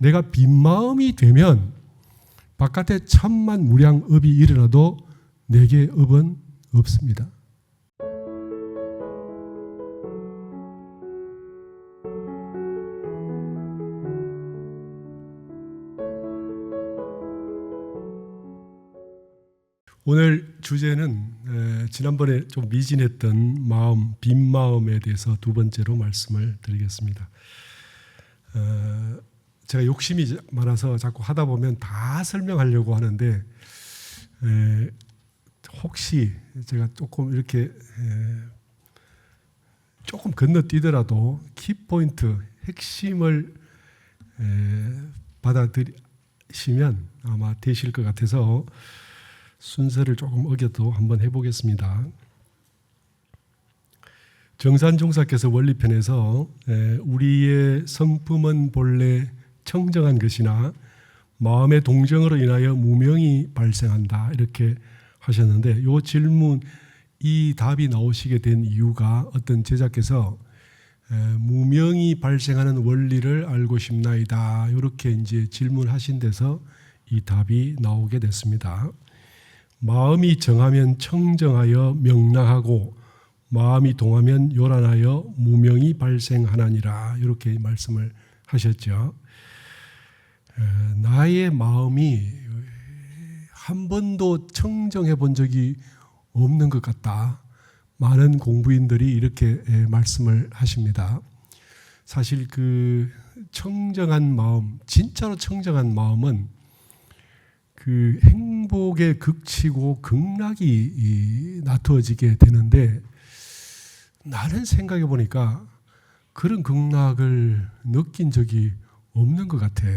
내가 빈 마음이 되면 바깥에 천만 무량 업이 일어나도 내게 업은 없습니다. 오늘 주제는 지난번에 좀 미진했던 마음, 빈 마음에 대해서 두 번째로 말씀을 드리겠습니다. 제가 욕심이 많아서 자꾸 하다 보면 다 설명하려고 하는데 혹시 제가 조금 이렇게 조금 건너뛰더라도 키포인트, 핵심을 받아들이시면 아마 되실 것 같아서 순서를 조금 어겨도 한번 해보겠습니다. 정산종사께서 원리편에서 우리의 성품은 본래 청정한 것이나 마음의 동정으로 인하여 무명이 발생한다 이렇게 하셨는데, 이 질문, 이 답이 나오시게 된 이유가 어떤 제자께서 무명이 발생하는 원리를 알고 싶나이다 이렇게 이제 질문하신 데서 이 답이 나오게 됐습니다. 마음이 정하면 청정하여 명랑하고 마음이 동하면 요란하여 무명이 발생하나니라 이렇게 말씀을 하셨죠. 나의 마음이 한 번도 청정해 본 적이 없는 것 같다. 많은 공부인들이 이렇게 말씀을 하십니다. 사실 그 청정한 마음, 진짜로 청정한 마음은 그 행복의 극치고 극락이 나타지게 되는데, 나는 생각해 보니까 그런 극락을 느낀 적이 없는 것 같아.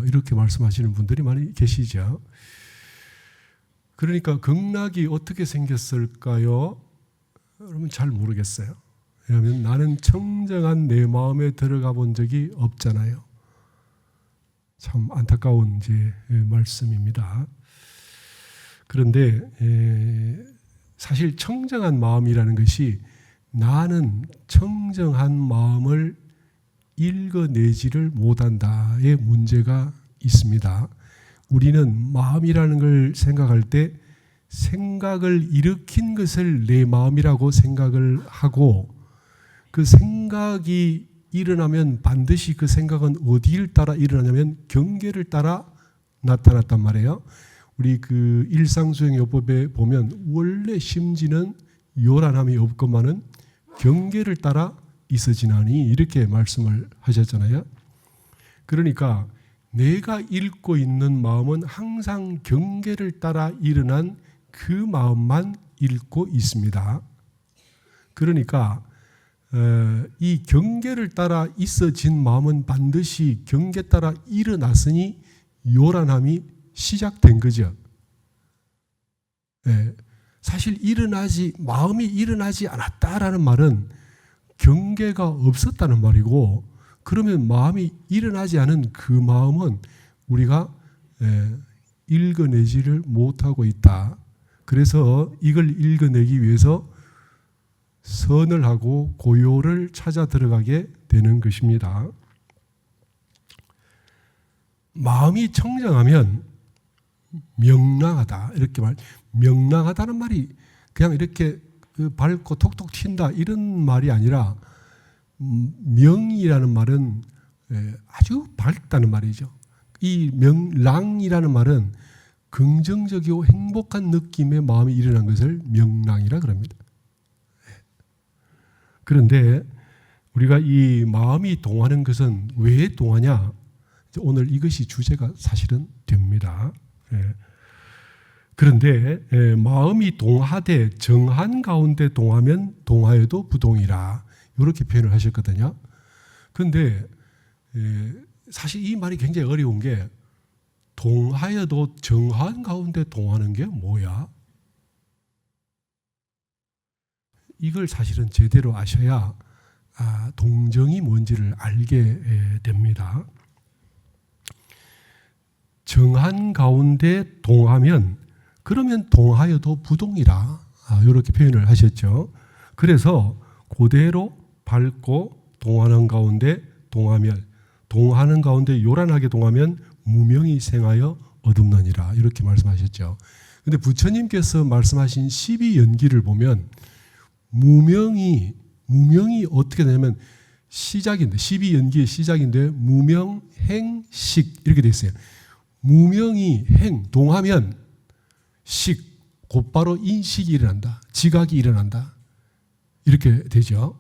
이렇게 말씀하시는 분들이 많이 계시죠. 그러니까 극락이 어떻게 생겼을까요? 여러분 잘 모르겠어요. 왜냐하면 나는 청정한 내 마음에 들어가 본 적이 없잖아요. 참 안타까운 이제 말씀입니다. 그런데 사실 청정한 마음이라는 것이 나는 청정한 마음을 읽어내지를 못한다의 문제가 있습니다. 우리는 마음이라는 걸 생각할 때 생각을 일으킨 것을 내 마음이라고 생각을 하고, 그 생각이 일어나면 반드시 그 생각은 어디를 따라 일어나냐면 경계를 따라 나타났단 말이에요. 우리 그 일상수행요법에 보면 원래 심지는 요란함이 없건만은 경계를 따라 있어지나니 이렇게 말씀을 하셨잖아요. 그러니까 내가 읽고 있는 마음은 항상 경계를 따라 일어난 그 마음만 읽고 있습니다. 그러니까 이 경계를 따라 있어진 마음은 반드시 경계 따라 일어났으니 요란함이 시작된 거죠. 사실 마음이 일어나지 않았다라는 말은 경계가 없었다는 말이고, 그러면 마음이 일어나지 않은 그 마음은 우리가 읽어내지를 못하고 있다. 그래서 이걸 읽어내기 위해서 선을 하고 고요를 찾아 들어가게 되는 것입니다. 마음이 청정하면 명랑하다 이렇게 명랑하다는 말이 그냥 이렇게 밝고 톡톡 튄다 이런 말이 아니라, 명이라는 말은 아주 밝다는 말이죠. 이 명랑이라는 말은 긍정적이고 행복한 느낌의 마음이 일어난 것을 명랑이라 그럽니다. 그런데 우리가 이 마음이 동하는 것은 왜 동하냐? 오늘 이것이 주제가 사실은 됩니다. 그런데 마음이 동하되 정한 가운데 동하면 동하여도 부동이라 이렇게 표현을 하셨거든요. 그런데 사실 이 말이 굉장히 어려운 게, 동하여도 정한 가운데 동하는 게 뭐야? 이걸 사실은 제대로 아셔야 동정이 뭔지를 알게 됩니다. 정한 가운데 동하면 그러면 동하여도 부동이라 이렇게 표현을 하셨죠. 그래서 그대로 밝고 동하는 가운데 동하면 동하는 가운데 요란하게 동하면 무명이 생하여 어둡느니라 이렇게 말씀하셨죠. 근데 부처님께서 말씀하신 12연기를 보면 무명이 어떻게 되냐면 시작인데 12연기의 시작인데 무명, 행, 식 이렇게 돼 있어요. 무명이 행, 동하면 식, 곧바로 인식이 일어난다. 지각이 일어난다. 이렇게 되죠.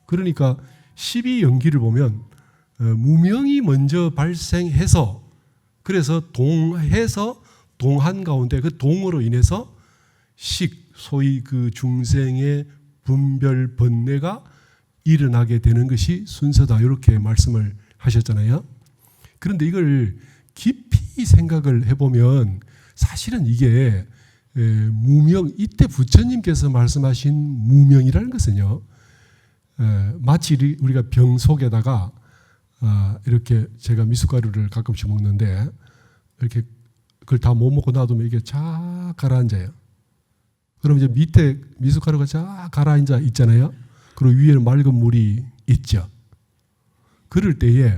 그러니까 12연기를 보면 무명이 먼저 발생해서 그래서 동한 가운데 그 동으로 인해서 식, 소위 그 중생의 분별 번뇌가 일어나게 되는 것이 순서다. 이렇게 말씀을 하셨잖아요. 그런데 이걸 깊이 생각을 해보면 사실은 이게 무명, 이때 부처님께서 말씀하신 무명이라는 것은요, 마치 우리가 병 속에다가 이렇게 제가 미숫가루를 가끔씩 먹는데 이렇게 그걸 다 못 먹고 놔두면 이게 쫙 가라앉아요. 그럼 이제 밑에 미숫가루가 쫙 가라앉아 있잖아요. 그리고 위에는 맑은 물이 있죠. 그럴 때에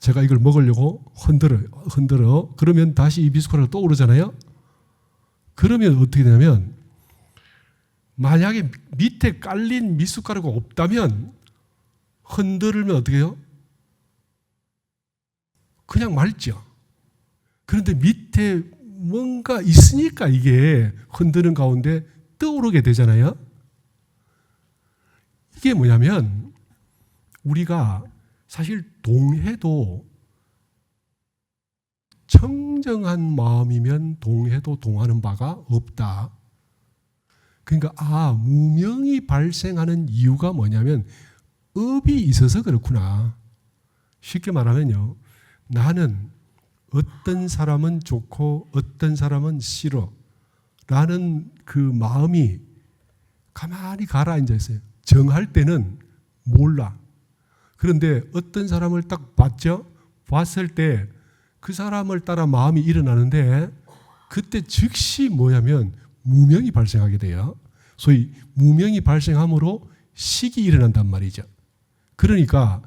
제가 이걸 먹으려고 흔들어. 그러면 다시 이 미숫가루가 떠오르잖아요. 그러면 어떻게 되냐면 만약에 밑에 깔린 미숫가루가 없다면 흔들면 어떻게 해요? 그냥 말죠. 그런데 밑에 뭔가 있으니까 이게 흔드는 가운데 떠오르게 되잖아요. 이게 뭐냐면 우리가 사실 동해도 청정한 마음이면 동해도 동하는 바가 없다. 그러니까 무명이 발생하는 이유가 뭐냐면 업이 있어서 그렇구나. 쉽게 말하면요. 나는 어떤 사람은 좋고 어떤 사람은 싫어 라는 그 마음이 가만히 가라앉아 있어요. 정할 때는 몰라. 그런데 어떤 사람을 딱 봤을 때 그 사람을 따라 마음이 일어나는데 그때 즉시 뭐냐면 무명이 발생하게 돼요. 소위 무명이 발생함으로 식이 일어난단 말이죠. 그러니까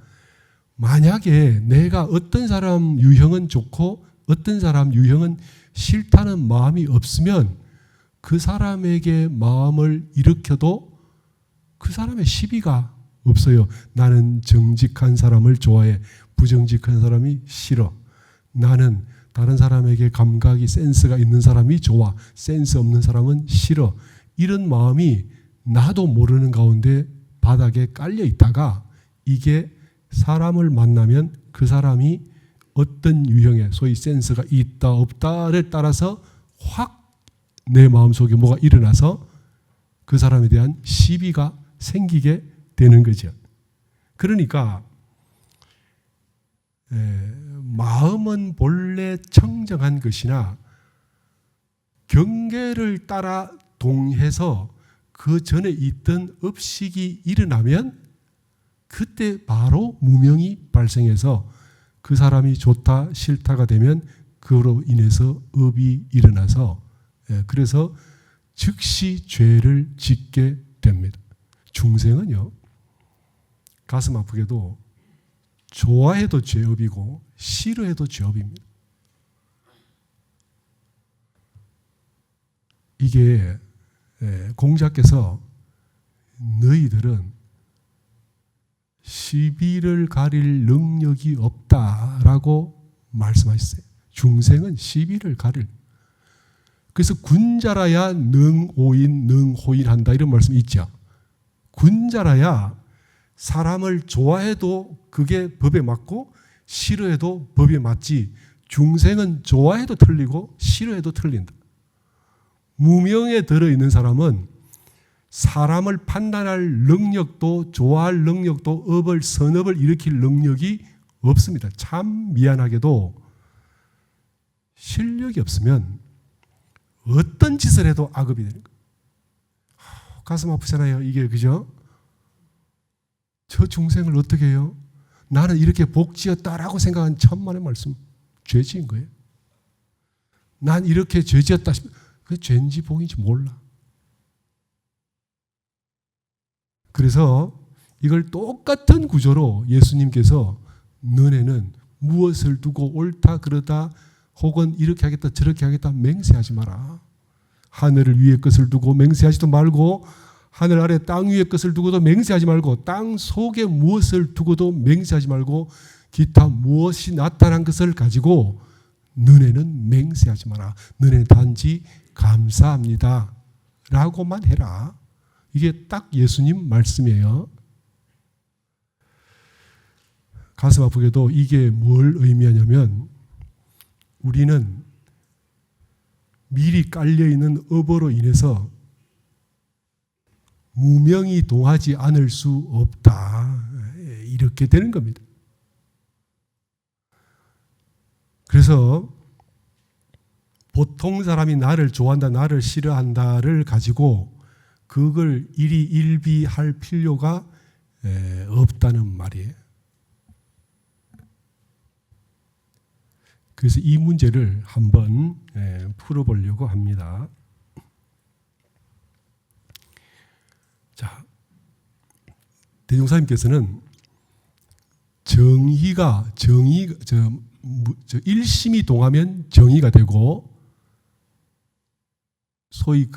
만약에 내가 어떤 사람 유형은 좋고 어떤 사람 유형은 싫다는 마음이 없으면 그 사람에게 마음을 일으켜도 그 사람의 시비가 없어요. 나는 정직한 사람을 좋아해. 부정직한 사람이 싫어. 나는 다른 사람에게 감각이 센스가 있는 사람이 좋아. 센스 없는 사람은 싫어. 이런 마음이 나도 모르는 가운데 바닥에 깔려 있다가 이게 사람을 만나면 그 사람이 어떤 유형의 소위 센스가 있다 없다를 따라서 확 내 마음속에 뭐가 일어나서 그 사람에 대한 시비가 생기게 되는 거죠. 그러니까 마음은 본래 청정한 것이나 경계를 따라 동해서 그 전에 있던 업식이 일어나면 그때 바로 무명이 발생해서 그 사람이 좋다 싫다가 되면 그로 인해서 업이 일어나서 그래서 즉시 죄를 짓게 됩니다. 중생은요 가슴 아프게도 좋아해도 죄업이고 싫어해도 죄업입니다. 이게 공자께서 너희들은 시비를 가릴 능력이 없다라고 말씀하셨어요. 중생은 시비를 가릴. 그래서 군자라야 능오인 능호인한다 이런 말씀이 있죠. 군자라야 사람을 좋아해도 그게 법에 맞고 싫어해도 법에 맞지. 중생은 좋아해도 틀리고 싫어해도 틀린다. 무명에 들어있는 사람은 사람을 판단할 능력도 좋아할 능력도 선업을 일으킬 능력이 없습니다. 참 미안하게도 실력이 없으면 어떤 짓을 해도 악업이 되는 거예요. 가슴 아프잖아요. 이게 그죠? 저 중생을 어떻게 해요? 나는 이렇게 복지었다라고 생각한 천만의 말씀 죄지은 거예요. 난 이렇게 죄지었다 싶으면 그게 죄인지 복인지 몰라. 그래서 이걸 똑같은 구조로 예수님께서 너네는 무엇을 두고 옳다 그러다 혹은 이렇게 하겠다 저렇게 하겠다 맹세하지 마라. 하늘 위의 것을 두고 맹세하지도 말고 하늘 아래 땅 위의 것을 두고도 맹세하지 말고 땅 속에 무엇을 두고도 맹세하지 말고 기타 무엇이 나타난 것을 가지고 너네는 맹세하지 마라. 너네는 단지 감사합니다 라고만 해라. 이게 딱 예수님 말씀이에요. 가슴 아프게도 이게 뭘 의미하냐면 우리는 미리 깔려있는 업으로 인해서 무명이 동하지 않을 수 없다. 이렇게 되는 겁니다. 그래서 보통 사람이 나를 좋아한다, 나를 싫어한다를 가지고 그걸 일희일비할 필요가 없다는 말이에요. 그래서 이 문제를 한번 풀어보려고 합니다. 자, 대종사님께서는 일심이 동하면 정의가 되고 소위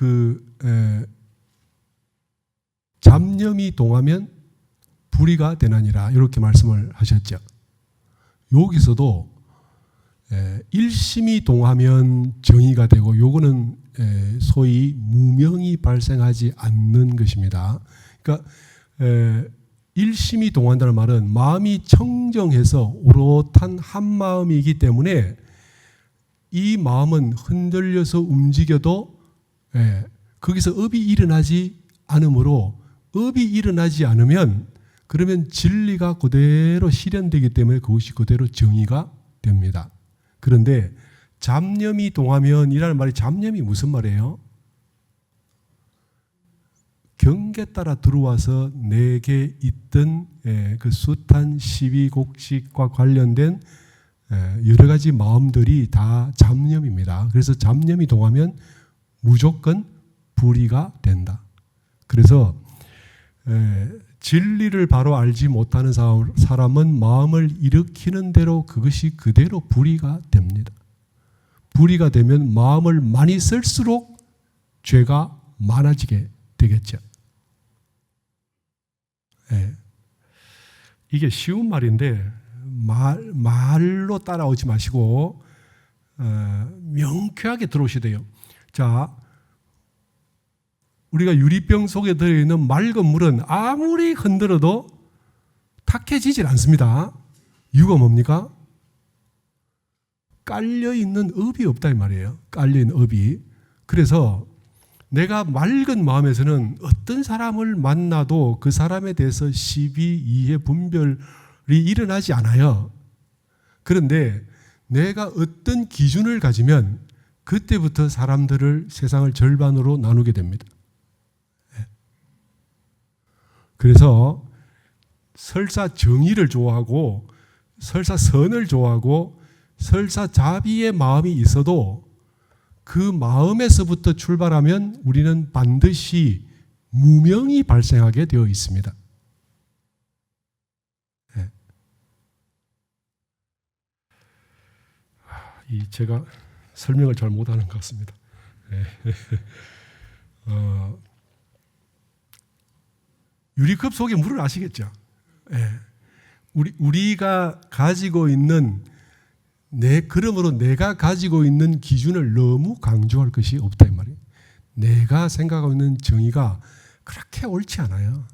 잡념이 동하면 불의가 되나니라 이렇게 말씀을 하셨죠. 여기서도 일심이 동하면 정의가 되고 요거는 소위 무명이 발생하지 않는 것입니다. 그러니까 일심이 동한다는 말은 마음이 청정해서 오롯한 한 마음이기 때문에 이 마음은 흔들려서 움직여도 거기서 업이 일어나지 않으므로 업이 일어나지 않으면 그러면 진리가 그대로 실현되기 때문에 그것이 그대로 정의가 됩니다. 그런데 잡념이 동하면 이라는 말이 잡념이 무슨 말이에요? 경계 따라 들어와서 내게 있던 그 숱한 시비곡식과 관련된 여러 가지 마음들이 다 잡념입니다. 그래서 잡념이 동하면 무조건 불의가 된다. 그래서 진리를 바로 알지 못하는 사람은 마음을 일으키는 대로 그것이 그대로 불의가 됩니다. 불의가 되면 마음을 많이 쓸수록 죄가 많아지게 되겠죠. 이게 쉬운 말인데 말로 따라오지 마시고 명쾌하게 들어오셔야 돼요. 자, 우리가 유리병 속에 들어있는 맑은 물은 아무리 흔들어도 탁해지질 않습니다. 이유가 뭡니까? 깔려있는 업이 없다 이 말이에요. 깔려있는 업이. 그래서 내가 맑은 마음에서는 어떤 사람을 만나도 그 사람에 대해서 시비, 이해, 분별이 일어나지 않아요. 그런데 내가 어떤 기준을 가지면 그때부터 사람들을 세상을 절반으로 나누게 됩니다. 그래서 설사 정의를 좋아하고 설사 선을 좋아하고 설사 자비의 마음이 있어도 그 마음에서부터 출발하면 우리는 반드시 무명이 발생하게 되어 있습니다. 제가 설명을 잘 못하는 것 같습니다. 유리컵 속에 물을 아시겠죠? 우리가 가지고 있는 그러므로 내가 가지고 있는 기준을 너무 강조할 것이 없다 이 말이에요. 내가 생각하고 있는 정의가 그렇게 옳지 않아요.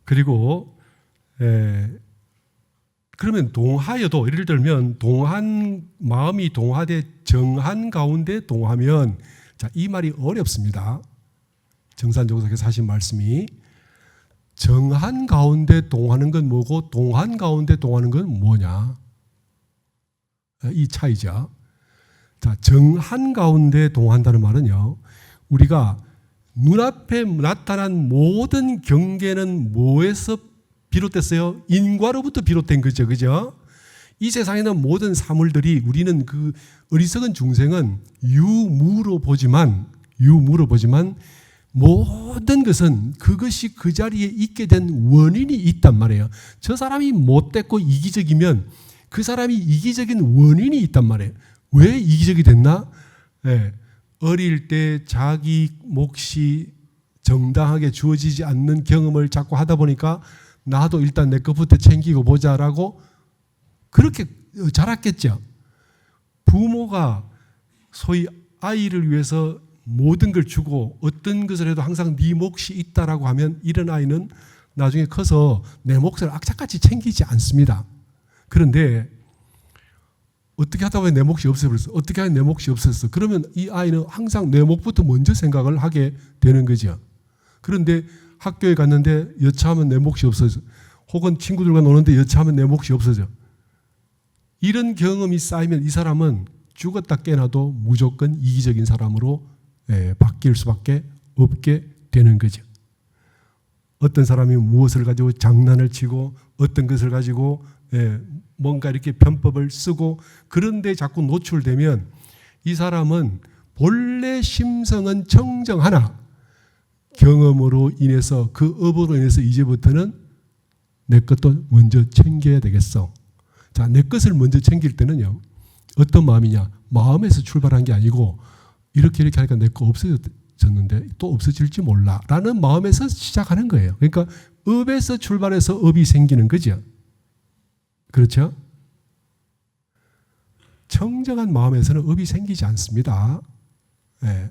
그리고 그러면 동하여도 예를 들면 마음이 동하되 정한 가운데 동하면 자, 이 말이 어렵습니다. 정산정석에서 하신 말씀이 정한 가운데 동하는 건 뭐고 동한 가운데 동하는 건 뭐냐? 이 차이죠. 자, 정한 가운데 동한다는 말은요. 우리가 눈앞에 나타난 모든 경계는 뭐에서 비롯됐어요? 인과로부터 비롯된 거죠. 그죠? 이 세상에는 모든 사물들이 우리는 어리석은 중생은 유무로 보지만 모든 것은 그것이 그 자리에 있게 된 원인이 있단 말이에요. 저 사람이 못됐고 이기적이면 그 사람이 이기적인 원인이 있단 말이에요. 왜 이기적이 됐나? 네. 어릴 때 자기 몫이 정당하게 주어지지 않는 경험을 자꾸 하다 보니까 나도 일단 내 것부터 챙기고 보자라고 그렇게 자랐겠죠. 부모가 소위 아이를 위해서 모든 걸 주고 어떤 것을 해도 항상 네 몫이 있다라고 하면 이런 아이는 나중에 커서 내 몫을 악착같이 챙기지 않습니다. 그런데 어떻게 하다 보면 내 몫이 없어버렸어. 어떻게 하면 내 몫이 없었어. 그러면 이 아이는 항상 내 몫부터 먼저 생각을 하게 되는 거죠. 그런데 학교에 갔는데 여차하면 내 몫이 없어져. 혹은 친구들과 노는데 여차하면 내 몫이 없어져. 이런 경험이 쌓이면 이 사람은 죽었다 깨나도 무조건 이기적인 사람으로 바뀔 수밖에 없게 되는 거죠. 어떤 사람이 무엇을 가지고 장난을 치고 어떤 것을 가지고 뭔가 이렇게 편법을 쓰고 그런데 자꾸 노출되면 이 사람은 본래 심성은 청정하나 경험으로 인해서 그 업으로 인해서 이제부터는 내 것도 먼저 챙겨야 되겠어. 자, 내 것을 먼저 챙길 때는요. 어떤 마음이냐? 마음에서 출발한 게 아니고 이렇게 하니까 내 거 없어졌는데 또 없어질지 몰라 라는 마음에서 시작하는 거예요. 그러니까 업에서 출발해서 업이 생기는 거죠. 그렇죠? 청정한 마음에서는 업이 생기지 않습니다. 네.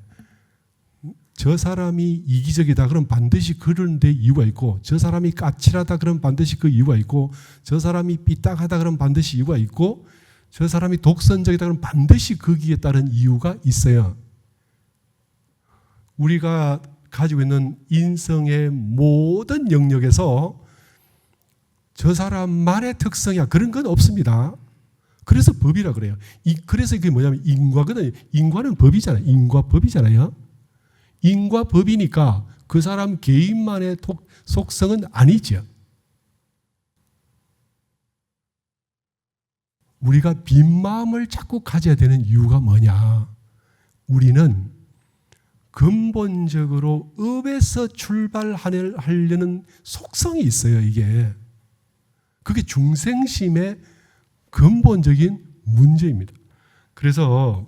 저 사람이 이기적이다 그러면 반드시 그런 데 이유가 있고 저 사람이 까칠하다 그러면 반드시 그 이유가 있고 저 사람이 삐딱하다 그러면 반드시 이유가 있고 저 사람이 독선적이다 그러면 반드시 거기에 따른 이유가 있어요. 우리가 가지고 있는 인성의 모든 영역에서 저 사람만의 특성이야 그런 건 없습니다. 그래서 법이라 그래요. 그래서 이게 뭐냐면 인과거든요. 인과는 법이잖아요. 인과법이잖아요. 인과법이니까 그 사람 개인만의 속성은 아니죠. 우리가 빈 마음을 자꾸 가져야 되는 이유가 뭐냐? 우리는 근본적으로 업에서 출발하려는 속성이 있어요. 이게 그게 중생심의 근본적인 문제입니다. 그래서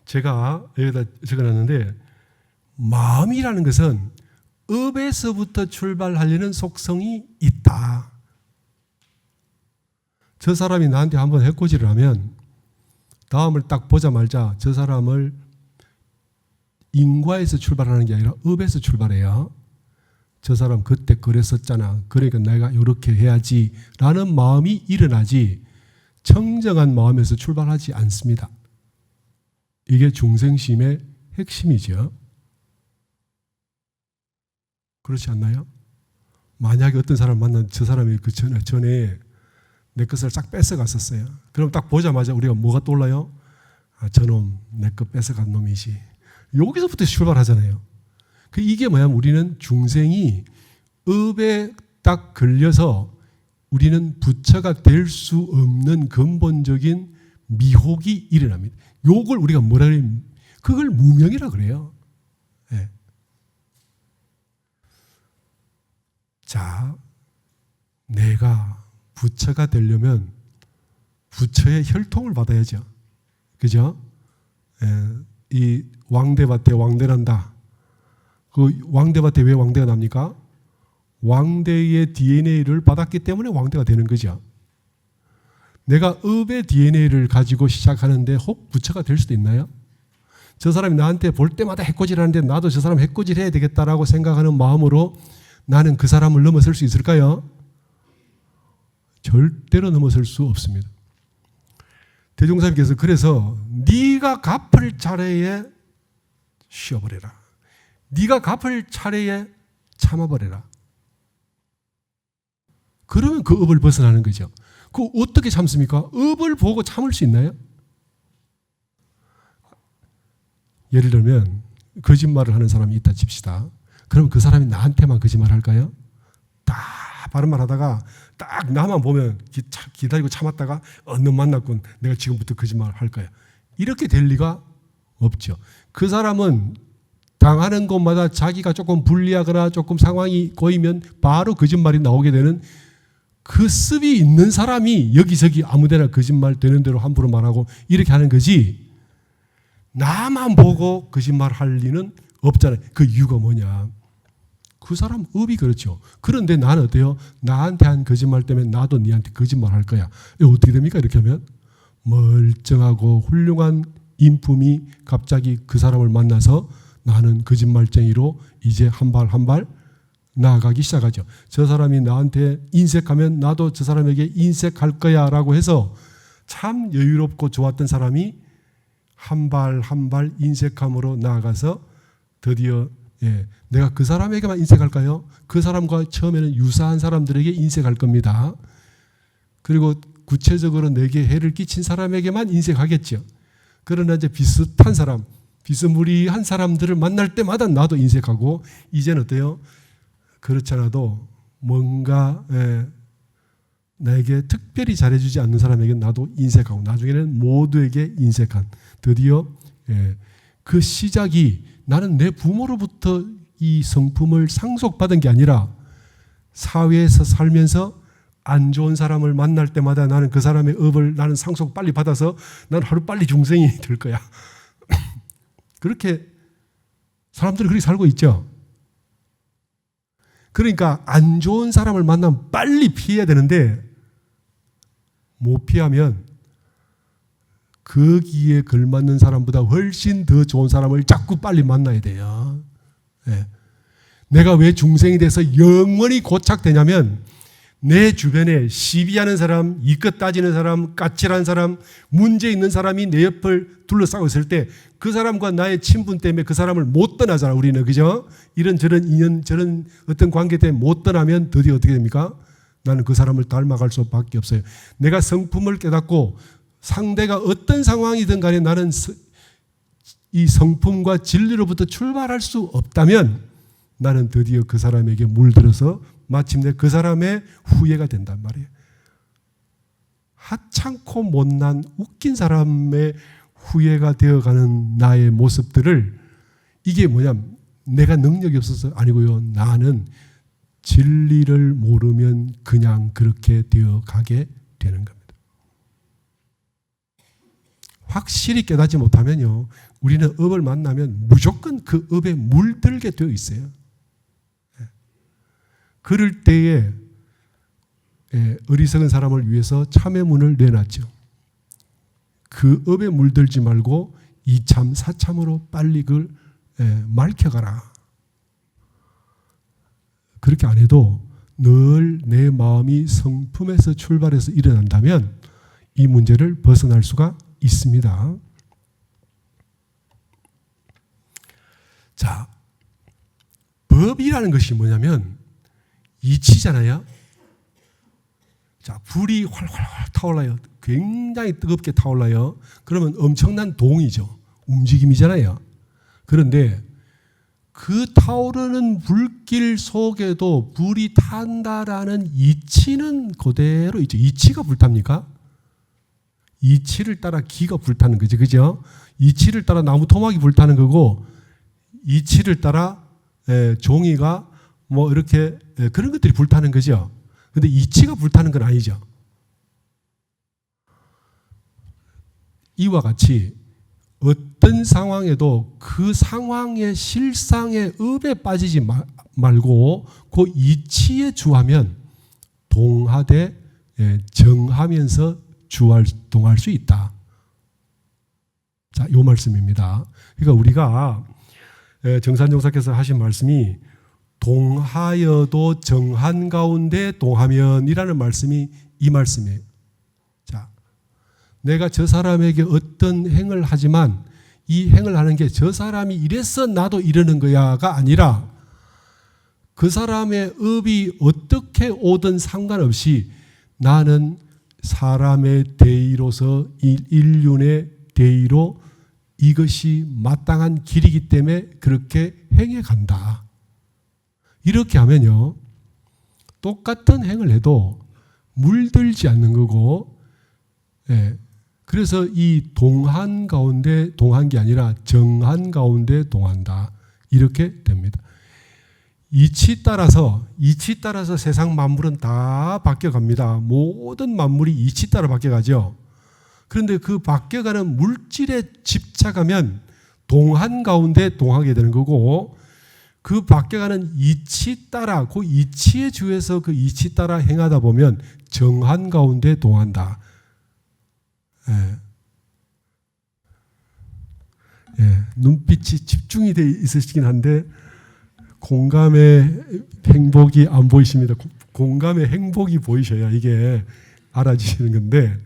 제가 여기다 적어놨는데 마음이라는 것은 업에서부터 출발하려는 속성이 있다. 저 사람이 나한테 한번 해코지를 하면 다음을 딱 보자마자 저 사람을 인과에서 출발하는 게 아니라 업에서 출발해요. 저 사람 그때 그랬었잖아. 그러니까 내가 이렇게 해야지 라는 마음이 일어나지 청정한 마음에서 출발하지 않습니다. 이게 중생심의 핵심이죠. 그렇지 않나요? 만약에 어떤 사람을 만난 저 사람이 그 전에 내 것을 싹 뺏어갔었어요. 그럼 딱 보자마자 우리가 뭐가 떠올라요? 아, 저놈 내 것 뺏어간 놈이지. 여기서부터 출발하잖아요. 이게 뭐냐면 우리는 중생이 업에 딱 걸려서 우리는 부처가 될 수 없는 근본적인 미혹이 일어납니다. 요걸 우리가 뭐라 그래요? 그걸 무명이라 그래요. 네. 자, 내가 부처가 되려면 부처의 혈통을 받아야죠. 그죠? 이 왕대밭에 왕대난다. 그 왕대밭에 왜 왕대가 납니까? 왕대의 DNA를 받았기 때문에 왕대가 되는 거죠. 내가 업의 DNA를 가지고 시작하는데 혹 부처가 될 수도 있나요? 저 사람이 나한테 볼 때마다 해코지를 하는데 나도 저 사람 해코지를 해야 되겠다라고 생각하는 마음으로 나는 그 사람을 넘어설 수 있을까요? 절대로 넘어설 수 없습니다. 대종사님께서 그래서 네가 갚을 차례에 쉬어버려라. 네가 갚을 차례에 참아버려라. 그러면 그 업을 벗어나는 거죠. 그 어떻게 참습니까? 업을 보고 참을 수 있나요? 예를 들면 거짓말을 하는 사람이 있다 칩시다. 그럼 그 사람이 나한테만 거짓말 할까요? 다 바른 말 하다가 딱 나만 보면 기다리고 참았다가 너 만났군. 내가 지금부터 거짓말 할 거야. 이렇게 될 리가 없죠. 그 사람은 당하는 곳마다 자기가 조금 불리하거나 조금 상황이 고이면 바로 거짓말이 나오게 되는 그 습이 있는 사람이 여기저기 아무데나 거짓말 되는 대로 함부로 말하고 이렇게 하는 거지, 나만 보고 거짓말 할 리는 없잖아요. 그 이유가 뭐냐? 그 사람 업이 그렇죠. 그런데 나는 어때요? 나한테 한 거짓말 때문에 나도 니한테 거짓말 할 거야. 이거 어떻게 됩니까? 이렇게 하면 멀쩡하고 훌륭한 인품이 갑자기 그 사람을 만나서 나는 거짓말쟁이로 이제 한 발 한 발 나아가기 시작하죠. 저 사람이 나한테 인색하면 나도 저 사람에게 인색할 거야 라고 해서 참 여유롭고 좋았던 사람이 한 발 한 발 인색함으로 나아가서 드디어 내가 그 사람에게만 인색할까요? 그 사람과 처음에는 유사한 사람들에게 인색할 겁니다. 그리고 구체적으로 내게 해를 끼친 사람에게만 인색하겠죠. 그러나 이제 비슷한 사람, 비스무리한 사람들을 만날 때마다 나도 인색하고, 이제는 어때요? 그렇지 않아도 뭔가 나에게 특별히 잘해주지 않는 사람에게 나도 인색하고, 나중에는 모두에게 인색한, 드디어 그 시작이 나는 내 부모로부터 이 성품을 상속받은 게 아니라 사회에서 살면서 안 좋은 사람을 만날 때마다 나는 그 사람의 업을 나는 상속 빨리 받아서 나는 하루 빨리 중생이 될 거야. 그렇게 사람들이 그렇게 살고 있죠. 그러니까 안 좋은 사람을 만나면 빨리 피해야 되는데 못 피하면 거기에 걸맞는 사람보다 훨씬 더 좋은 사람을 자꾸 빨리 만나야 돼요. 내가 왜 중생이 돼서 영원히 고착되냐면 내 주변에 시비하는 사람, 이껏 따지는 사람, 까칠한 사람, 문제 있는 사람이 내 옆을 둘러싸고 있을 때 그 사람과 나의 친분 때문에 그 사람을 못 떠나잖아, 우리는. 그죠? 이런저런 인연, 저런 어떤 관계 때문에 못 떠나면 드디어 어떻게 됩니까? 나는 그 사람을 닮아갈 수밖에 없어요. 내가 성품을 깨닫고 상대가 어떤 상황이든 간에 나는 이 성품과 진리로부터 출발할 수 없다면 나는 드디어 그 사람에게 물들어서 마침내 그 사람의 후예가 된단 말이에요. 하찮고 못난 웃긴 사람의 후예가 되어가는 나의 모습들을, 이게 뭐냐면 내가 능력이 없어서 아니고요. 나는 진리를 모르면 그냥 그렇게 되어가게 되는 겁니다. 확실히 깨닫지 못하면요, 우리는 업을 만나면 무조건 그 업에 물들게 되어 있어요. 그럴 때에 어리석은 사람을 위해서 참의 문을 내놨죠. 그 업에 물들지 말고 이참 사참으로 빨리 그걸 말켜가라. 그렇게 안 해도 늘 내 마음이 성품에서 출발해서 일어난다면 이 문제를 벗어날 수가 있습니다. 자, 법이라는 것이 뭐냐면 이치잖아요. 자, 불이 활활활 타올라요. 굉장히 뜨겁게 타올라요. 그러면 엄청난 동이죠. 움직임이잖아요. 그런데 그 타오르는 불길 속에도 불이 탄다라는 이치는 그대로 있죠. 이치가 불탑니까? 이치를 따라 기가 불타는 거죠. 그죠? 이치를 따라 나무 토막이 불타는 거고, 이치를 따라 종이가 뭐 이렇게 그런 것들이 불타는 거죠. 근데 이치가 불타는 건 아니죠. 이와 같이 어떤 상황에도 그 상황의 실상의 업에 빠지지 말고 그 이치에 주하면 동하되 정하면서 주활동할 수 있다. 자, 이 말씀입니다. 그러니까 우리가 정산종사께서 하신 말씀이 동하여도 정한 가운데 동하면이라는 말씀이 이 말씀이에요. 자, 내가 저 사람에게 어떤 행을 하지만 이 행을 하는 게 저 사람이 이래서 나도 이러는 거야가 아니라 그 사람의 업이 어떻게 오든 상관없이 나는 사람의 대의로서 인륜의 대의로 이것이 마땅한 길이기 때문에 그렇게 행해 간다. 이렇게 하면요, 똑같은 행을 해도 물들지 않는 거고, 그래서 이 동한 가운데 동한 게 아니라 정한 가운데 동한다. 이렇게 됩니다. 이치 따라서 세상 만물은 다 바뀌어갑니다. 모든 만물이 이치 따라 바뀌어가죠. 그런데 그 바뀌어가는 물질에 집착하면 동한 가운데 동하게 되는 거고, 그 바뀌어가는 이치 따라, 그 이치에 주에서 그 이치 따라 행하다 보면 정한 가운데 동한다. 눈빛이 집중이 돼 있으시긴 한데 공감의 행복이 안 보이십니다. 공감의 행복이 보이셔야 이게 알아지시는 건데,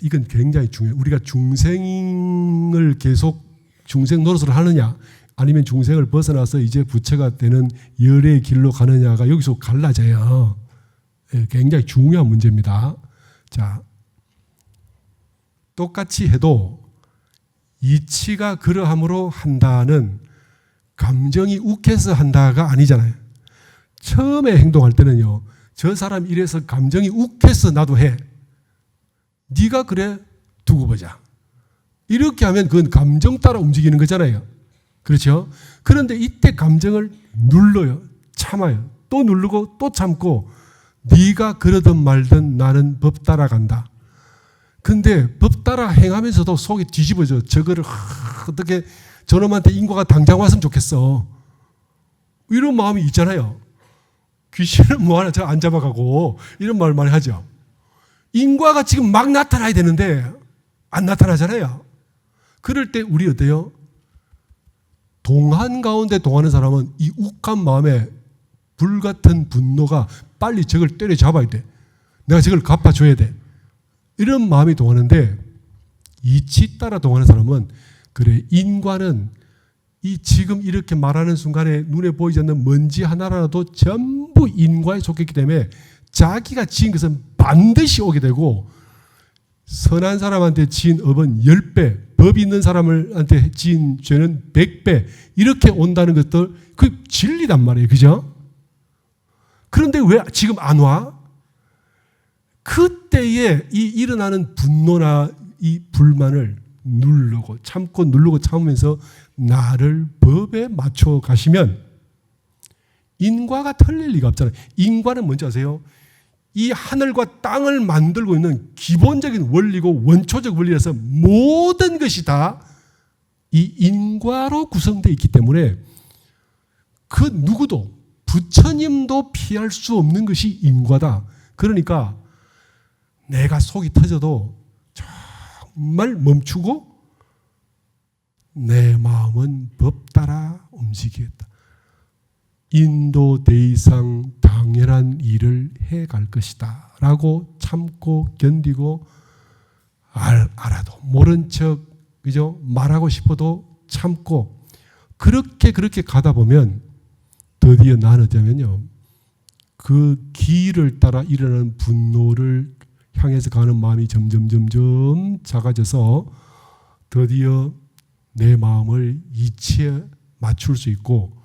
이건 굉장히 중요해요. 우리가 중생을 계속 중생 노릇을 하느냐, 아니면 중생을 벗어나서 이제 부처가 되는 열의 길로 가느냐가 여기서 갈라져요. 굉장히 중요한 문제입니다. 자, 똑같이 해도 이치가 그러함으로 한다는 감정이 욱해서 한다가 아니잖아요. 처음에 행동할 때는요, 저 사람 이래서 감정이 욱해서 나도 해. 네가 그래? 두고 보자. 이렇게 하면 그건 감정 따라 움직이는 거잖아요. 그렇죠? 그런데 이때 감정을 눌러요. 참아요. 또 누르고 또 참고, 네가 그러든 말든 나는 법 따라간다. 근데 법 따라 행하면서도 속이 뒤집어져. 저거를 어떻게 저놈한테 인과가 당장 왔으면 좋겠어. 이런 마음이 있잖아요. 귀신은 뭐하나 저 안 잡아가고 이런 말 많이 하죠. 인과가 지금 막 나타나야 되는데 안 나타나잖아요. 그럴 때 우리 어때요? 동한 가운데 동하는 사람은 이 욱한 마음에 불같은 분노가 빨리 저걸 때려잡아야 돼. 내가 저걸 갚아줘야 돼. 이런 마음이 동하는데, 이치 따라 동하는 사람은 그래, 인과는 이 지금 이렇게 말하는 순간에 눈에 보이지 않는 먼지 하나라도 전부 인과에 속했기 때문에 자기가 지은 것은 반드시 오게 되고, 선한 사람한테 지은 업은 10배, 법 있는 사람한테 지은 죄는 100배 이렇게 온다는 것들, 그 진리단 말이에요. 그죠? 그런데 왜 지금 안 와? 그때에 이 일어나는 분노나 이 불만을 누르고 참으면서 나를 법에 맞춰 가시면 인과가 틀릴 리가 없잖아요. 인과는 뭔지 아세요? 이 하늘과 땅을 만들고 있는 기본적인 원리고 원초적 원리라서 모든 것이 다 이 인과로 구성되어 있기 때문에 그 누구도, 부처님도 피할 수 없는 것이 인과다. 그러니까 내가 속이 터져도 정말 멈추고 내 마음은 법 따라 움직이겠다. 인도 대이상 당연한 일을 해갈 것이다 라고 참고 견디고, 알아도 모른 척, 그죠? 말하고 싶어도 참고, 그렇게 가다 보면 드디어 나는 어쩌면요, 그 길을 따라 일어나는 분노를 향해서 가는 마음이 점점 작아져서 드디어 내 마음을 이치에 맞출 수 있고,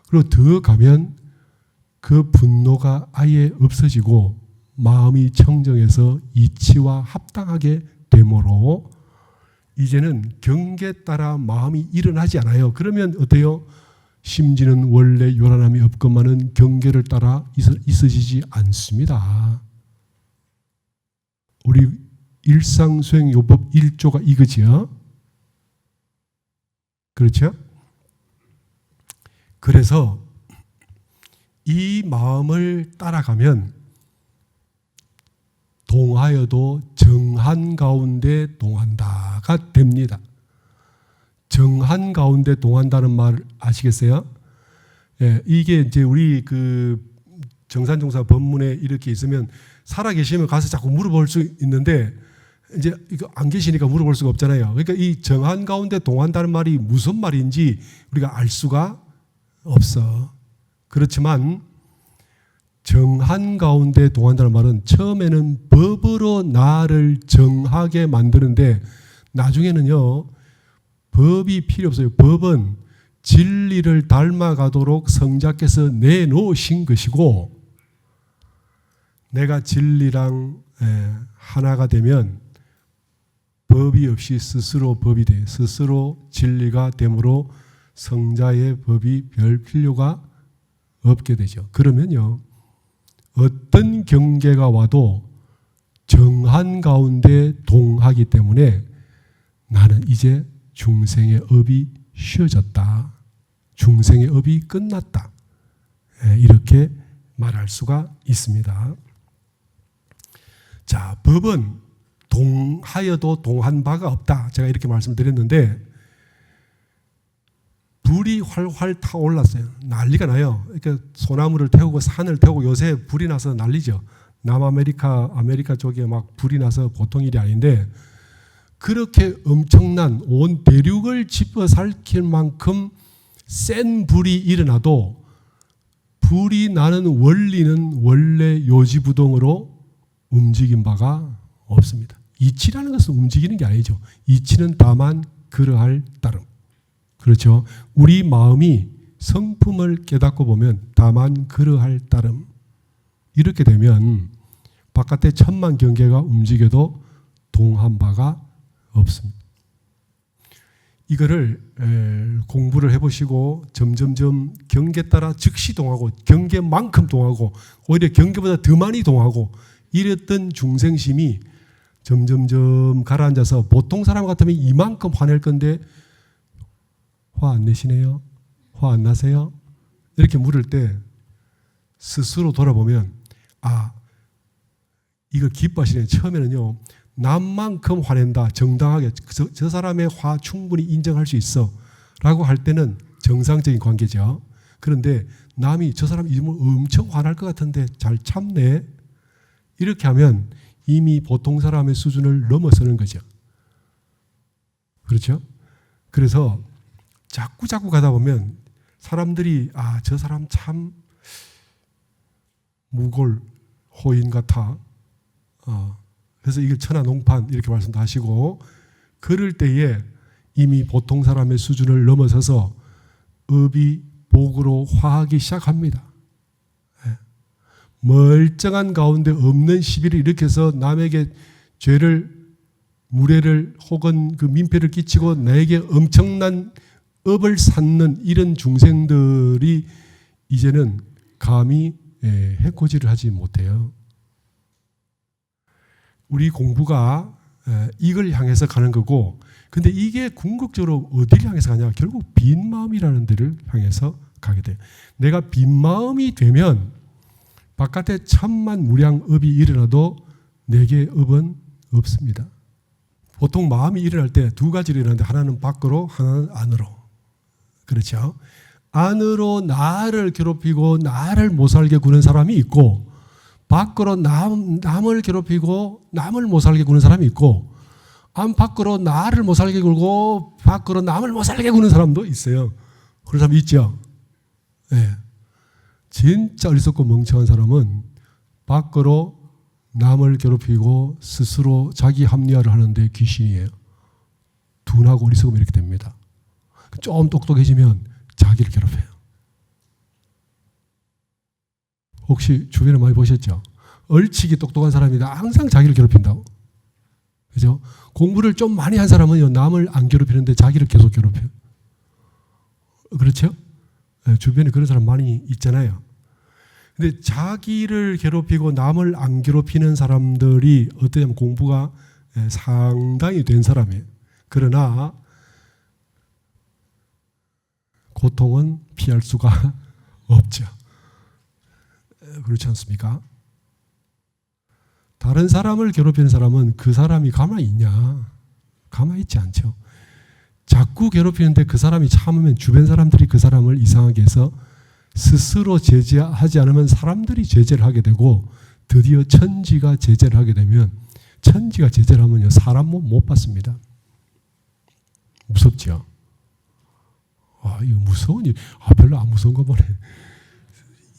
그리고 더 가면 그 분노가 아예 없어지고 마음이 청정해서 이치와 합당하게 되므로 이제는 경계에 따라 마음이 일어나지 않아요. 그러면 어때요? 심지는 원래 요란함이 없건만은 경계를 따라 있어지지 않습니다. 우리 일상수행요법 1조가 이거지요. 그렇죠? 그래서 이 마음을 따라가면 동하여도 정한 가운데 동한다가 됩니다. 정한 가운데 동한다는 말 아시겠어요? 예, 이게 이제 우리 그 정산종사 법문에 이렇게 있으면 살아계시면 가서 자꾸 물어볼 수 있는데, 이제 이거 안 계시니까 물어볼 수가 없잖아요. 그러니까 이 정한 가운데 동한다는 말이 무슨 말인지 우리가 알 수가 없어. 그렇지만 정한 가운데 동한다는 말은 처음에는 법으로 나를 정하게 만드는데 나중에는요, 법이 필요 없어요. 법은 진리를 닮아가도록 성자께서 내놓으신 것이고, 내가 진리랑 하나가 되면 법이 없이 스스로 법이 돼 스스로 진리가 되므로 성자의 법이 별 필요가 없게 되죠. 그러면요, 어떤 경계가 와도 정한 가운데 동하기 때문에 나는 이제 중생의 업이 쉬어졌다. 중생의 업이 끝났다. 이렇게 말할 수가 있습니다. 자, 법은 동하여도 동한 바가 없다. 제가 이렇게 말씀드렸는데 불이 활활 타올랐어요. 난리가 나요. 그러니까 소나무를 태우고 산을 태우고 요새 불이 나서 난리죠. 남아메리카 쪽에 막 불이 나서 보통 일이 아닌데 그렇게 엄청난 온 대륙을 집어삼킬 만큼 센 불이 일어나도 불이 나는 원리는 원래 요지부동으로 움직인 바가 없습니다. 이치라는 것은 움직이는 게 아니죠. 이치는 다만 그러할 따름. 그렇죠. 우리 마음이 성품을 깨닫고 보면 다만 그러할 따름. 이렇게 되면 바깥에 천만 경계가 움직여도 동한 바가 없습니다. 이거를 공부를 해보시고 점점점 경계 따라 즉시 동하고 경계만큼 동하고 오히려 경계보다 더 많이 동하고 이랬던 중생심이 점점점 가라앉아서 보통 사람 같으면 이만큼 화낼 건데 화 안 내시네요? 화 안 나세요? 이렇게 물을 때 스스로 돌아보면 아, 이거 기뻐하시네. 처음에는요, 남만큼 화낸다. 정당하게 저 사람의 화 충분히 인정할 수 있어 라고 할 때는 정상적인 관계죠. 그런데 남이 저 사람 이름을 엄청 화날 것 같은데 잘 참네. 이렇게 하면 이미 보통 사람의 수준을 넘어서는 거죠. 그렇죠? 그래서 자꾸 가다 보면 사람들이 아, 저 사람 참 무골 호인 같아. 그래서 이걸 천하농판 이렇게 말씀도 하시고 그럴 때에 이미 보통 사람의 수준을 넘어서서 업이 복으로 화하기 시작합니다. 멀쩡한 가운데 없는 시비를 일으켜서 남에게 죄를 무례를 혹은 그 민폐를 끼치고 나에게 엄청난 업을 쌓는 이런 중생들이 이제는 감히 해코지를 하지 못해요. 우리 공부가 이걸 향해서 가는 거고, 근데 이게 궁극적으로 어디를 향해서 가냐? 결국 빈 마음이라는 데를 향해서 가게 돼요. 내가 빈 마음이 되면 바깥에 천만 무량 업이 일어나도 내게 업은 없습니다. 보통 마음이 일어날 때 두 가지로 일어나는데 하나는 밖으로, 하나는 안으로. 그렇죠? 안으로 나를 괴롭히고 나를 못 살게 구는 사람이 있고 밖으로 남을 괴롭히고 남을 못 살게 구는 사람이 있고 밖으로 나를 못 살게 굴고 밖으로 남을 못 살게 구는 사람도 있어요. 그런 사람 있죠? 네. 진짜 어리석고 멍청한 사람은 밖으로 남을 괴롭히고 스스로 자기 합리화를 하는데 귀신이에요. 둔하고 어리석으면 이렇게 됩니다. 좀 똑똑해지면 자기를 괴롭혀요. 혹시 주변에 많이 보셨죠? 얼치기 똑똑한 사람이 항상 자기를 괴롭힌다고. 그죠? 공부를 좀 많이 한 사람은 남을 안 괴롭히는데 자기를 계속 괴롭혀요. 그렇죠? 네, 주변에 그런 사람 많이 있잖아요. 근데 자기를 괴롭히고 남을 안 괴롭히는 사람들이 어떠냐면 공부가 상당히 된 사람이에요. 그러나 고통은 피할 수가 없죠. 그렇지 않습니까? 다른 사람을 괴롭히는 사람은 그 사람이 가만히 있냐? 가만히 있지 않죠. 자꾸 괴롭히는데 그 사람이 참으면 주변 사람들이 그 사람을 이상하게 해서 스스로 제재하지 않으면 사람들이 제재를 하게 되고 드디어 천지가 제재를 하게 되면 천지가 제재를 하면요 사람 몸 못 받습니다. 무섭죠? 이거 무서운 일. 별로 안 무서운가 보네.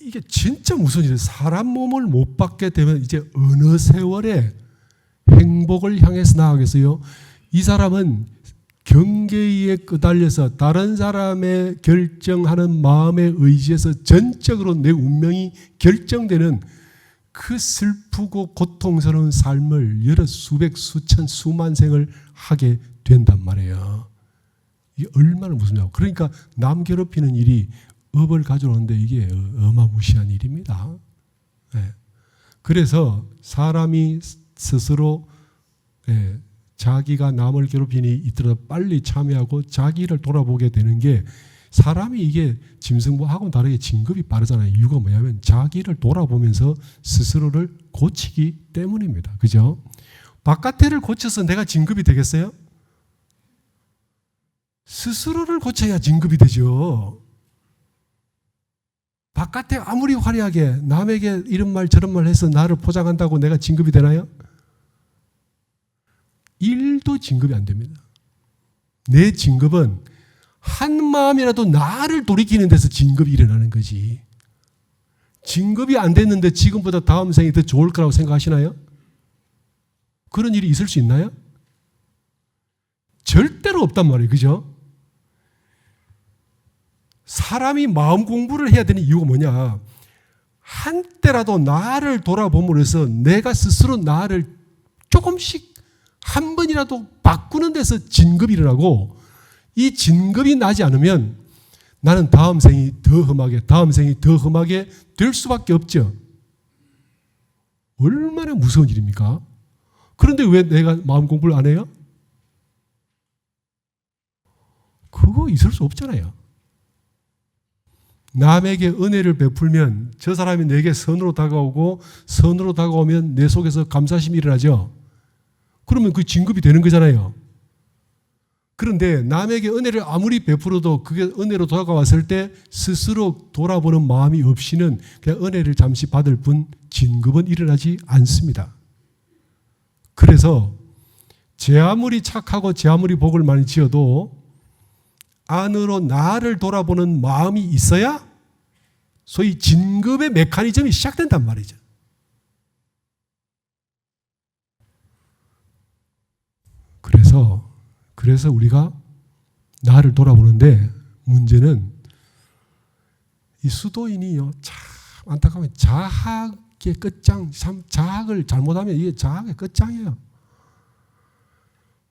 이게 진짜 무서운 일이에요. 사람 몸을 못 받게 되면 이제 어느 세월에 행복을 향해서 나아가겠어요? 이 사람은 경계에 끄달려서 다른 사람의 결정하는 마음의 의지에서 전적으로 내 운명이 결정되는 그 슬프고 고통스러운 삶을 여러 수백 수천 수만 생을 하게 된단 말이에요. 이게 얼마나 무섭냐고. 그러니까 남 괴롭히는 일이 업을 가져오는데 이게 어마무시한 일입니다. 네. 그래서 사람이 스스로 자기가 남을 괴롭히니 이더라도 빨리 참여하고 자기를 돌아보게 되는 게, 사람이 이게 짐승하고는 다르게 진급이 빠르잖아요. 이유가 뭐냐면 자기를 돌아보면서 스스로를 고치기 때문입니다. 그죠? 바깥에를 고쳐서 내가 진급이 되겠어요? 스스로를 고쳐야 진급이 되죠. 바깥에 아무리 화려하게 남에게 이런 말 저런 말 해서 나를 포장한다고 내가 진급이 되나요? 1도 진급이 안 됩니다. 내 진급은 한 마음이라도 나를 돌이키는 데서 진급이 일어나는 거지. 진급이 안 됐는데 지금보다 다음 생이 더 좋을 거라고 생각하시나요? 그런 일이 있을 수 있나요? 절대로 없단 말이에요. 그죠? 사람이 마음 공부를 해야 되는 이유가 뭐냐? 한때라도 나를 돌아봄으로써 내가 스스로 나를 조금씩 한 번이라도 바꾸는 데서 진급이 일어나고, 이 진급이 나지 않으면 나는 다음 생이 더 험하게 될 수밖에 없죠. 얼마나 무서운 일입니까? 그런데 왜 내가 마음 공부를 안 해요? 그거 있을 수 없잖아요. 남에게 은혜를 베풀면 저 사람이 내게 선으로 다가오고, 선으로 다가오면 내 속에서 감사심이 일어나죠. 그러면 그 진급이 되는 거잖아요. 그런데 남에게 은혜를 아무리 베풀어도 그게 은혜로 다가왔을 때 스스로 돌아보는 마음이 없이는 그냥 은혜를 잠시 받을 뿐 진급은 일어나지 않습니다. 그래서 제 아무리 착하고 제 아무리 복을 많이 지어도 안으로 나를 돌아보는 마음이 있어야 소위 진급의 메커니즘이 시작된단 말이죠. 그래서 우리가 나를 돌아보는데, 문제는 이 수도인이요, 참 안타까우면 자학의 끝장, 참 자학을 잘못하면 이게 자학의 끝장이에요.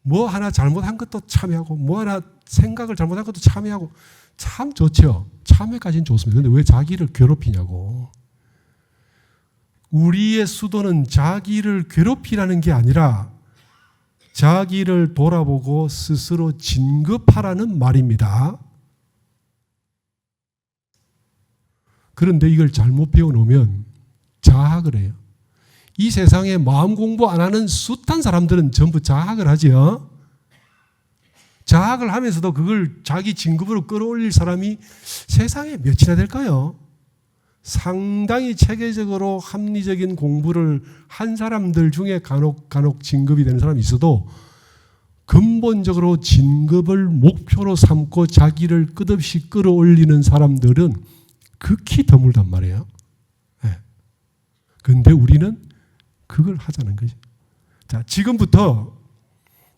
뭐 하나 잘못한 것도 참여하고, 뭐 하나 생각을 잘못한 것도 참여하고, 참 좋죠. 참여까지는 좋습니다. 그런데 왜 자기를 괴롭히냐고. 우리의 수도는 자기를 괴롭히라는 게 아니라 자기를 돌아보고 스스로 진급하라는 말입니다. 그런데 이걸 잘못 배워놓으면 자학을 해요. 이 세상에 마음 공부 안 하는 숱한 사람들은 전부 자학을 하지요. 자학을 하면서도 그걸 자기 진급으로 끌어올릴 사람이 세상에 몇이나 될까요? 상당히 체계적으로 합리적인 공부를 한 사람들 중에 간혹 진급이 되는 사람이 있어도, 근본적으로 진급을 목표로 삼고 자기를 끝없이 끌어올리는 사람들은 극히 드물단 말이에요. 그런데 우리는 그걸 하자는 거지. 자, 지금부터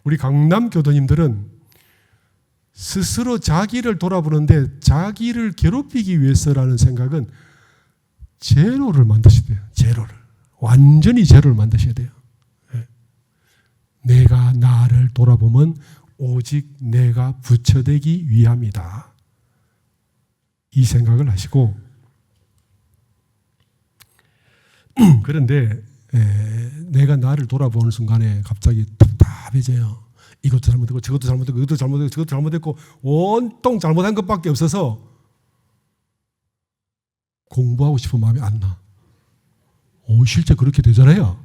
우리 강남 교도님들은 스스로 자기를 돌아보는데 자기를 괴롭히기 위해서라는 생각은 제로를 만드셔야 돼요. 제로를. 완전히 제로를 만드셔야 돼요. 내가 나를 돌아보면 오직 내가 부처되기 위함이다. 이 생각을 하시고, 그런데 내가 나를 돌아보는 순간에 갑자기 답답해져요. 이것도 잘못했고 저것도 잘못했고 이것도 잘못했고 저것도 잘못했고 온통 잘못한 것밖에 없어서 공부하고 싶은 마음이 안 나. 실제 그렇게 되잖아요.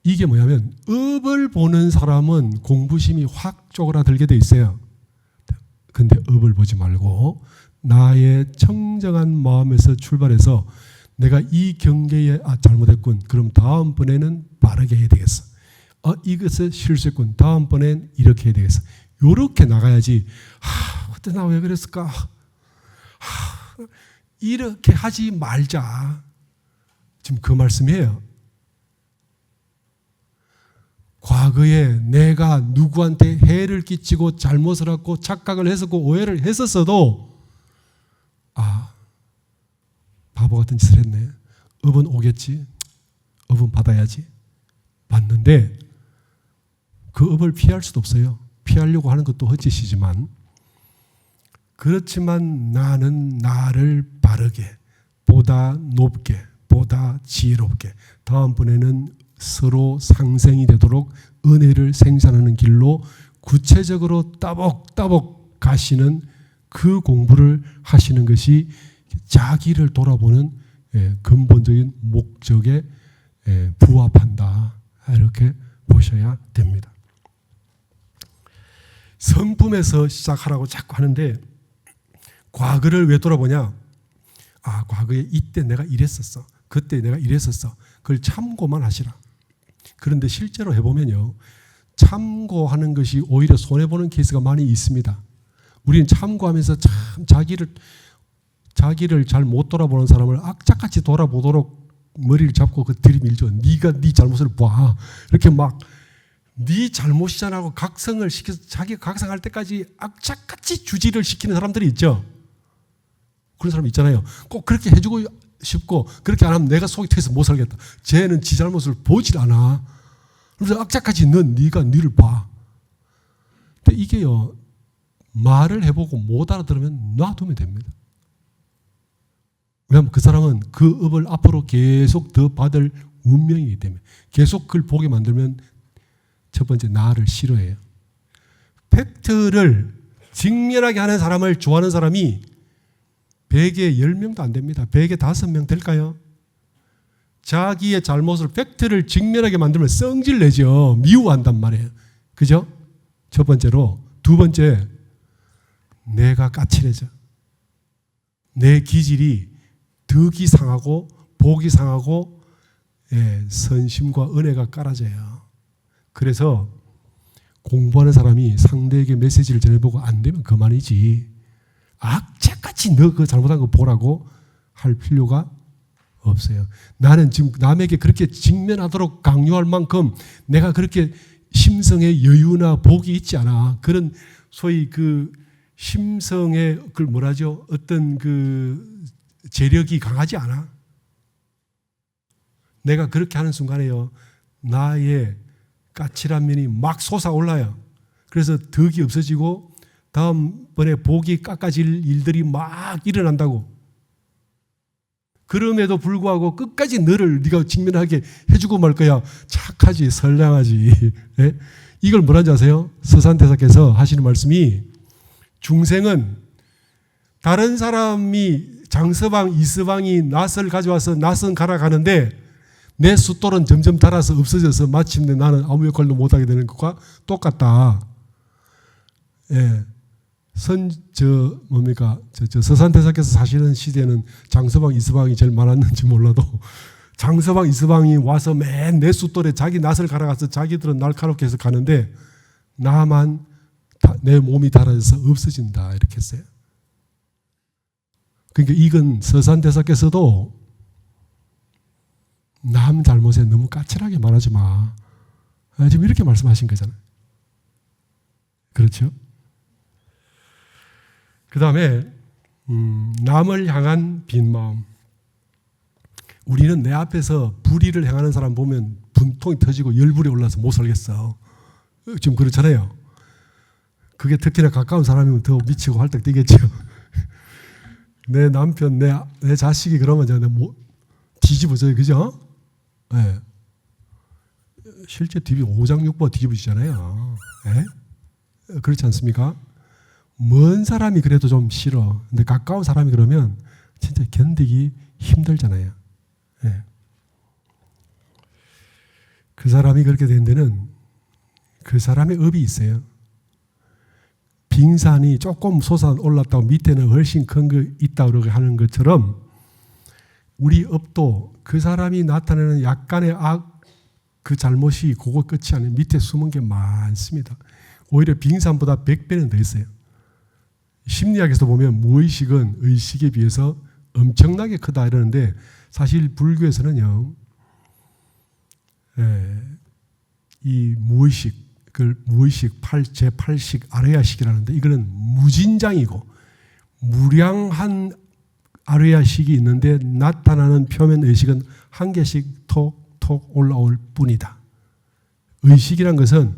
이게 뭐냐면 업을 보는 사람은 공부심이 확 쪼그라들게 돼 있어요. 근데 업을 보지 말고 나의 청정한 마음에서 출발해서 내가 이 경계에 잘못했군. 그럼 다음번에는 바르게 해야 되겠어. 이것을 실수했군. 다음번엔 이렇게 해야 되겠어. 이렇게 나가야지. 그때 나 왜 그랬을까? 이렇게 하지 말자. 지금 그 말씀이에요. 과거에 내가 누구한테 해를 끼치고 잘못을 하고 착각을 했었고 오해를 했었어도 바보 같은 짓을 했네. 업은 오겠지. 업은 받아야지. 받는데 그 업을 피할 수도 없어요. 피하려고 하는 것도 헛짓이지만, 그렇지만 나는 나를 바르게, 보다 높게, 보다 지혜롭게, 다음번에는 서로 상생이 되도록 은혜를 생산하는 길로 구체적으로 따복따복 가시는 그 공부를 하시는 것이 자기를 돌아보는 근본적인 목적에 부합한다. 이렇게 보셔야 됩니다. 성품에서 시작하라고 자꾸 하는데, 과거를 왜 돌아보냐? 아, 과거에 이때 내가 이랬었어. 그때 내가 이랬었어. 그걸 참고만 하시라. 그런데 실제로 해보면요, 참고하는 것이 오히려 손해보는 케이스가 많이 있습니다. 우리는 참고하면서 참 자기를 잘 못 돌아보는 사람을 악착같이 돌아보도록 머리를 잡고 그 들이밀죠. 네가 네 잘못을 봐. 이렇게 막 네 잘못이잖아 하고 각성을 시켜서 자기가 각성할 때까지 악착같이 주지를 시키는 사람들이 있죠. 그런 사람 있잖아요. 꼭 그렇게 해주고 싶고, 그렇게 안 하면 내가 속이 터져서 못 살겠다. 쟤는 지 잘못을 보질 않아. 그래서 악착같이 네가 니를 봐. 근데 이게요, 말을 해보고 못 알아들으면 놔두면 됩니다. 왜냐하면 그 사람은 그 업을 앞으로 계속 더 받을 운명이기 때문에, 계속 그걸 보게 만들면 첫 번째 나를 싫어해요. 팩트를 직면하게 하는 사람을 좋아하는 사람이 100에 10명도 안 됩니다. 100에 5명 될까요? 자기의 잘못을, 팩트를 직면하게 만들면 성질 내죠. 미워한단 말이에요. 그죠? 첫 번째로. 두 번째, 내가 까칠해져. 내 기질이 덕이 상하고 복이 상하고 선심과 은혜가 깔아져요. 그래서 공부하는 사람이 상대에게 메시지를 전해보고 안 되면 그만이지, 악착같이 너 그 잘못한 거 보라고 할 필요가 없어요. 나는 지금 남에게 그렇게 직면하도록 강요할 만큼 내가 그렇게 심성의 여유나 복이 있지 않아. 그런 소위 그 심성의 그걸 뭐라죠? 어떤 그 재력이 강하지 않아. 내가 그렇게 하는 순간에요, 나의 까칠한 면이 막 솟아올라요. 그래서 덕이 없어지고 다음번에 복이 깎아질 일들이 막 일어난다고. 그럼에도 불구하고 끝까지 너를 네가 직면하게 해주고 말 거야. 착하지, 선량하지. 예? 이걸 뭐라는지 아세요? 서산대사께서 하시는 말씀이, 중생은 다른 사람이 장서방, 이서방이 낫을 가져와서 낫은 갈아가는데 내 숫돌은 점점 닳아서 없어져서 마침내 나는 아무 역할도 못하게 되는 것과 똑같다. 예. 서산대사께서 사시는 시대는 장서방, 이서방이 제일 많았는지 몰라도, 장서방, 이서방이 와서 맨 내 숫돌에 자기 낫을 갈아가서 자기들은 날카롭게 해서 가는데 나만 내 몸이 닳아져서 없어진다. 이렇게 했어요. 그러니까 이건 서산대사께서도 남 잘못에 너무 까칠하게 말하지 마. 지금 이렇게 말씀하신 거잖아요. 그렇죠? 그 다음에 남을 향한 빈 마음. 우리는 내 앞에서 불의를 행하는 사람 보면 분통이 터지고 열불이 올라서 못 살겠어. 지금 그렇잖아요. 그게 특히나 가까운 사람이면 더 미치고 활짝 뛰겠죠. 내 남편, 내 자식이 그러면 내가 뒤집어져요. 그죠? 네. 실제 5장 6보 뒤집어지잖아요. 네? 그렇지 않습니까? 먼 사람이 그래도 좀 싫어. 근데 가까운 사람이 그러면 진짜 견디기 힘들잖아요. 네. 그 사람이 그렇게 된 데는 그 사람의 업이 있어요. 빙산이 조금 솟아올랐다고 밑에는 훨씬 큰 거 있다고 하는 것처럼 우리 업도 그 사람이 나타내는 약간의 그 잘못이 그거 끝이 아니에요. 밑에 숨은 게 많습니다. 오히려 빙산보다 100배는 더 있어요. 심리학에서 보면 무의식은 의식에 비해서 엄청나게 크다 이러는데, 사실 불교에서는요, 이 무의식을 무의식 제8식 아르야식이라는데, 이거는 무진장이고 무량한 아르야식이 있는데 나타나는 표면 의식은 한 개씩 톡톡 올라올 뿐이다. 의식이란 것은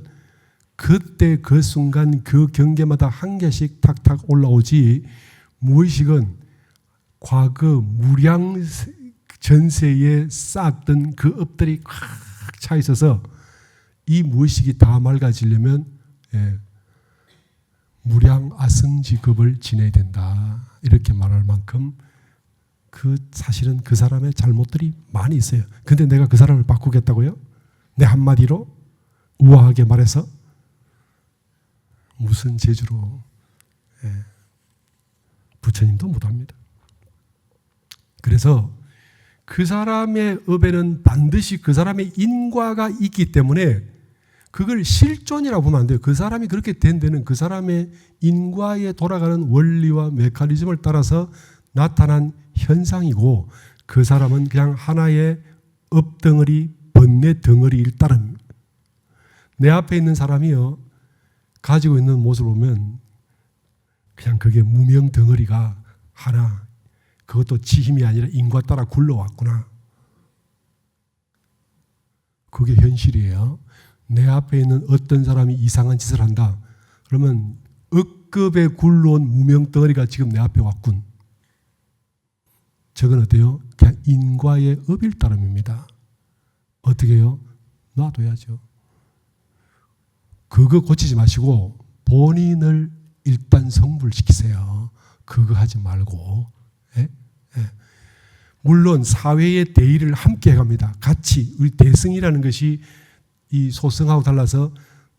그때 그 순간 그 경계마다 한 개씩 탁탁 올라오지, 무의식은 과거 무량 전세에 쌓았던 그 업들이 꽉 차 있어서 이 무의식이 다 맑아지려면 무량 아성직업을 지내야 된다, 이렇게 말할 만큼 사실은 그 사람의 잘못들이 많이 있어요. 근데 내가 그 사람을 바꾸겠다고요? 내 한마디로 우아하게 말해서 무슨 재주로? 부처님도 못합니다. 그래서 그 사람의 업에는 반드시 그 사람의 인과가 있기 때문에 그걸 실존이라고 보면 안 돼요. 그 사람이 그렇게 된 데는 그 사람의 인과에 돌아가는 원리와 메커니즘을 따라서 나타난 현상이고, 그 사람은 그냥 하나의 업덩어리, 번뇌 덩어리일 따름입니다. 내 앞에 있는 사람이요, 가지고 있는 모습을 보면 그냥 그게 무명 덩어리가 하나, 그것도 지 힘이 아니라 인과 따라 굴러왔구나. 그게 현실이에요. 내 앞에 있는 어떤 사람이 이상한 짓을 한다. 그러면 억급에 굴러온 무명 덩어리가 지금 내 앞에 왔군. 저건 어때요? 그냥 인과의 업일 따름입니다. 어떻게 해요? 놔둬야죠. 그거 고치지 마시고 본인을 일단 성불시키세요. 그거 하지 말고. 물론 사회의 대의를 함께 해갑니다. 같이. 우리 대승이라는 것이 이 소승하고 달라서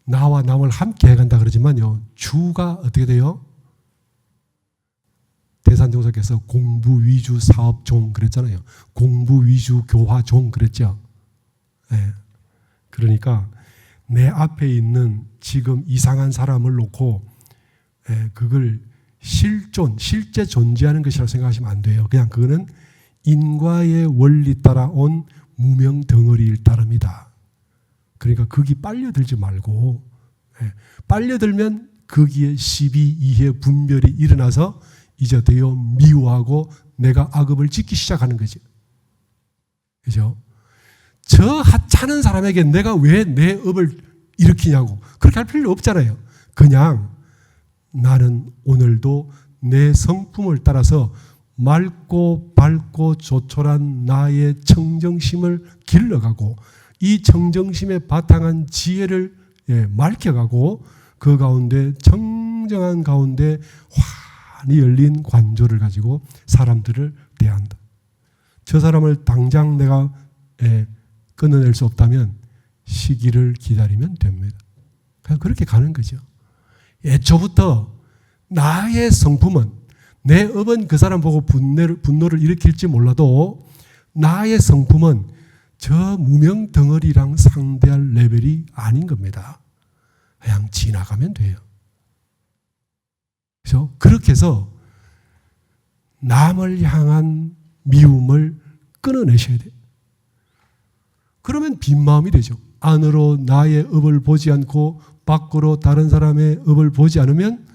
나와 남을 함께 해간다 그러지만요, 주가 어떻게 돼요? 대산종사께서 공부 위주 사업종 그랬잖아요. 공부 위주 교화종 그랬죠. 그러니까 내 앞에 있는 지금 이상한 사람을 놓고 그걸 실제 존재하는 것이라고 생각하시면 안 돼요. 그냥 그거는 인과의 원리 따라 온 무명 덩어리일 따릅니다. 그러니까 거기 빨려들지 말고, 빨려들면 거기에 시비, 이해, 분별이 일어나서 이제 되어 미워하고 내가 악업을 짓기 시작하는 거죠. 그죠? 저 하찮은 사람에게 내가 왜 내 업을 일으키냐고 그렇게 할 필요 없잖아요. 그냥 나는 오늘도 내 성품을 따라서 맑고 밝고 조촐한 나의 청정심을 길러가고, 이 청정심에 바탕한 지혜를 맑혀가고, 그 가운데 청정한 가운데 환히 열린 관조를 가지고 사람들을 대한다. 저 사람을 당장 내가 끊어낼 수 없다면 시기를 기다리면 됩니다. 그냥 그렇게 가는 거죠. 애초부터 나의 성품은, 내 업은 그 사람 보고 분노를 일으킬지 몰라도 나의 성품은 저 무명 덩어리랑 상대할 레벨이 아닌 겁니다. 그냥 지나가면 돼요. 그렇죠? 그렇게 해서 남을 향한 미움을 끊어내셔야 돼요. 그러면 빈 마음이 되죠. 안으로 나의 업을 보지 않고 밖으로 다른 사람의 업을 보지 않으면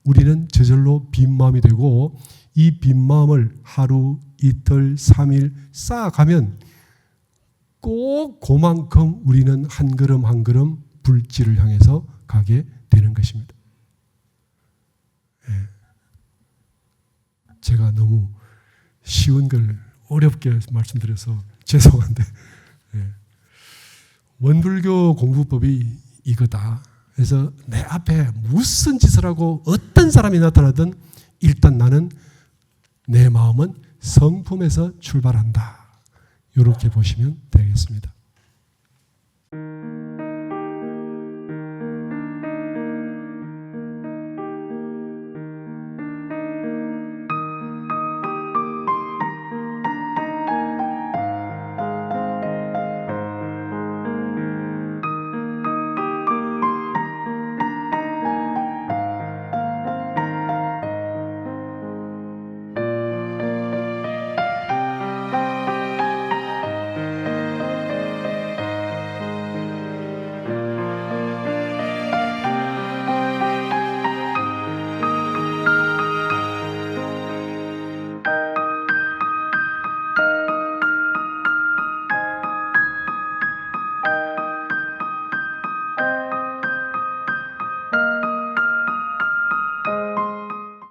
우리는 저절로 빈 마음이 되고, 이 빈 마음을 하루, 이틀, 3일 쌓아가면 꼭 그만큼 우리는 한 걸음 한 걸음 불지를 향해서 가게 되는 것입니다. 제가 너무 쉬운 걸 어렵게 말씀드려서 죄송한데, 원불교 공부법이 이거다. 그래서 내 앞에 무슨 짓을 하고 어떤 사람이 나타나든 일단 나는, 내 마음은 성품에서 출발한다. 이렇게 보시면 되겠습니다.